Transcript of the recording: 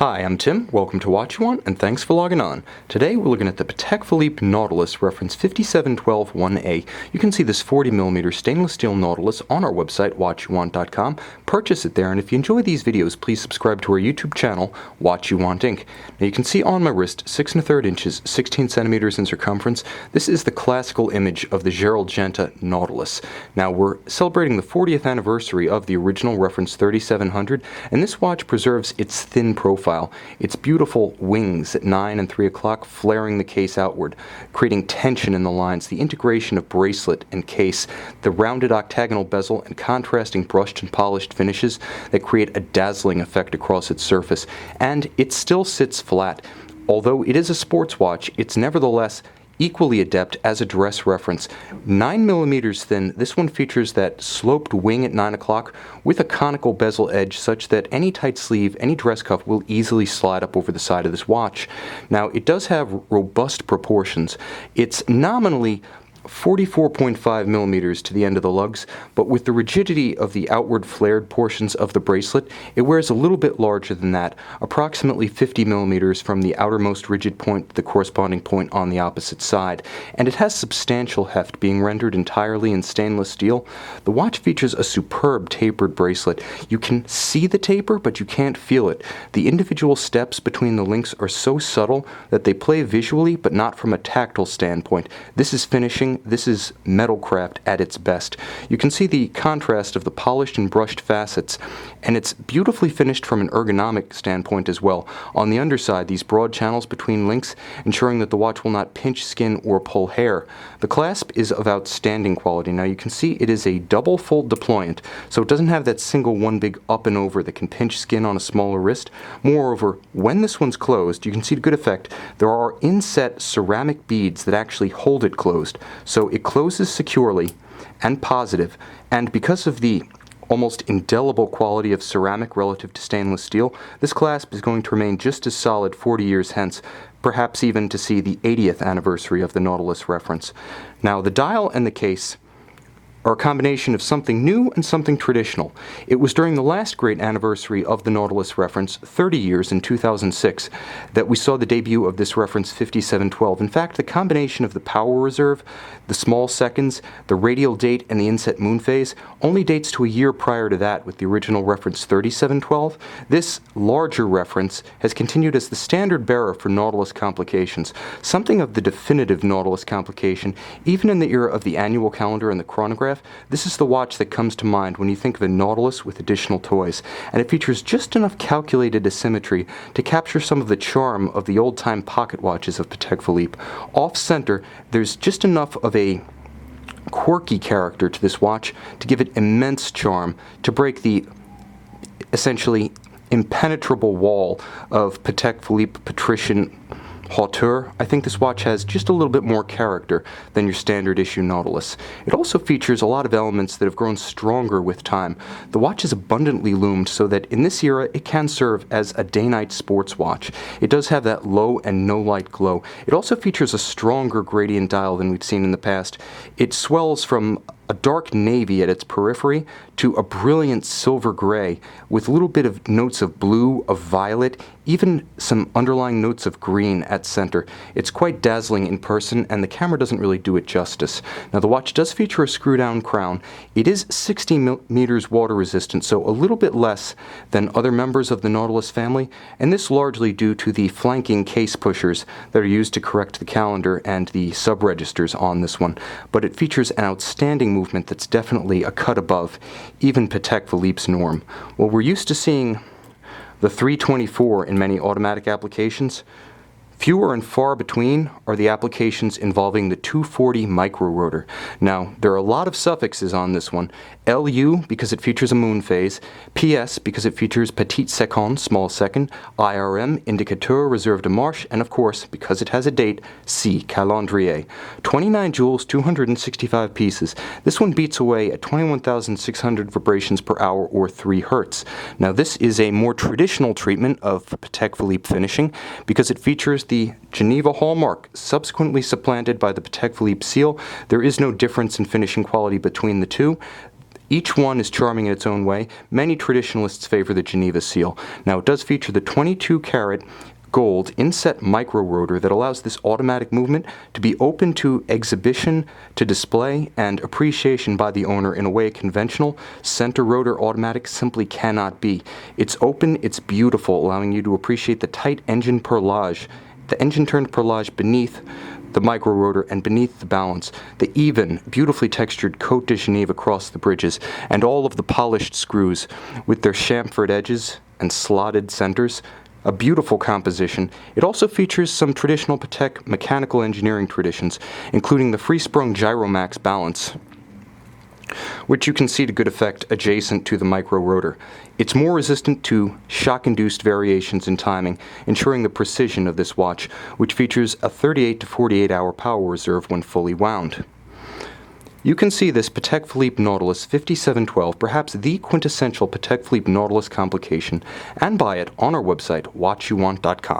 Hi, I'm Tim, welcome to Watchuwant, and thanks for logging on. Today we're looking at the Patek Philippe Nautilus reference 57121A. You can see this 40mm stainless steel Nautilus on our website, Watchuwant.com. Purchase it there, and if you enjoy these videos, please subscribe to our YouTube channel, Watchuwant Inc. Now you can see on my wrist, 6 1/3 inches, 16 centimeters in circumference. This is the classical image of the Gerald Genta Nautilus. Now we're celebrating the 40th anniversary of the original reference 3700, and this watch preserves its thin profile. Its beautiful wings at 9 and 3 o'clock flaring the case outward, creating tension in the lines, the integration of bracelet and case, the rounded octagonal bezel and contrasting brushed and polished finishes that create a dazzling effect across its surface. And it still sits flat. Although it is a sports watch, it's nevertheless equally adept as a dress reference. 9mm thin, this one features that sloped wing at 9 o'clock with a conical bezel edge such that any tight sleeve, any dress cuff will easily slide up over the side of this watch. Now, it does have robust proportions. It's nominally 44.5mm to the end of the lugs, but with the rigidity of the outward flared portions of the bracelet, it wears a little bit larger than that, approximately 50mm from the outermost rigid point to the corresponding point on the opposite side, and it has substantial heft, being rendered entirely in stainless steel. The watch features a superb tapered bracelet. You can see the taper, but you can't feel it. The individual steps between the links are so subtle that they play visually, but not from a tactile standpoint. This is finishing. This is metalcraft at its best. You can see the contrast of the polished and brushed facets, and it's beautifully finished from an ergonomic standpoint as well. On the underside, these broad channels between links, ensuring that the watch will not pinch skin or pull hair. The clasp is of outstanding quality. Now you can see it is a double fold deployant, so it doesn't have that single one big up and over that can pinch skin on a smaller wrist. Moreover, when this one's closed, you can see to good effect, there are inset ceramic beads that actually hold it closed. So it closes securely and positive, and because of the almost indelible quality of ceramic relative to stainless steel, this clasp is going to remain just as solid 40 years hence, perhaps even to see the 80th anniversary of the Nautilus reference. Now, the dial and the case are a combination of something new and something traditional. It was during the last great anniversary of the Nautilus reference, 30 years in 2006, that we saw the debut of this reference 5712. In fact, the combination of the power reserve, the small seconds, the radial date, and the inset moon phase only dates to a year prior to that with the original reference 3712. This larger reference has continued as the standard bearer for Nautilus complications, something of the definitive Nautilus complication, even in the era of the annual calendar and the chronograph. This is the watch that comes to mind when you think of a Nautilus with additional toys, and it features just enough calculated asymmetry to capture some of the charm of the old-time pocket watches of Patek Philippe. Off-center, there's just enough of a quirky character to this watch to give it immense charm, to break the essentially impenetrable wall of Patek Philippe patrician hauteur. I think this watch has just a little bit more character than your standard issue Nautilus. It also features a lot of elements that have grown stronger with time. The watch is abundantly loomed so that in this era it can serve as a day-night sports watch. It does have that low and no light glow. It also features a stronger gradient dial than we've seen in the past. It swells from a dark navy at its periphery to a brilliant silver gray with a little bit of notes of blue, of violet, even some underlying notes of green at center. It's quite dazzling in person, and the camera doesn't really do it justice. Now, the watch does feature a screw-down crown. It is 60 millimeters water-resistant, so a little bit less than other members of the Nautilus family, and this largely due to the flanking case pushers that are used to correct the calendar and the sub-registers on this one. But it features an outstanding movement that's definitely a cut above even Patek Philippe's norm. Well, we're used to seeing the 324 in many automatic applications. Fewer and far between are the applications involving the 240 micro rotor. Now, there are a lot of suffixes on this one. LU because it features a moon phase, PS because it features petite seconde, small second, IRM, indicateur reserve de marche, and of course, because it has a date, C, calendrier. 29 joules, 265 pieces. This one beats away at 21,600 vibrations per hour or 3 hertz. Now, this is a more traditional treatment of Patek Philippe finishing because it features the Geneva hallmark, subsequently supplanted by the Patek Philippe seal. There is no difference in finishing quality between the two. Each one is charming in its own way. Many traditionalists favor the Geneva seal. Now, it does feature the 22-karat gold inset micro rotor that allows this automatic movement to be open to exhibition, to display, and appreciation by the owner in a way a conventional center rotor automatic simply cannot be. It's open, it's beautiful, allowing you to appreciate the tight engine perlage, the engine-turned perlage beneath the micro rotor and beneath the balance, the even, beautifully textured Côte de Genève across the bridges, and all of the polished screws with their chamfered edges and slotted centers. A beautiful composition. It also features some traditional Patek mechanical engineering traditions, including the free-sprung Gyromax balance, which you can see to good effect adjacent to the micro rotor. It's more resistant to shock-induced variations in timing, ensuring the precision of this watch, which features a 38 to 48 hour power reserve when fully wound. You can see this Patek Philippe Nautilus 5712, perhaps the quintessential Patek Philippe Nautilus complication, and buy it on our website, watchuwant.com.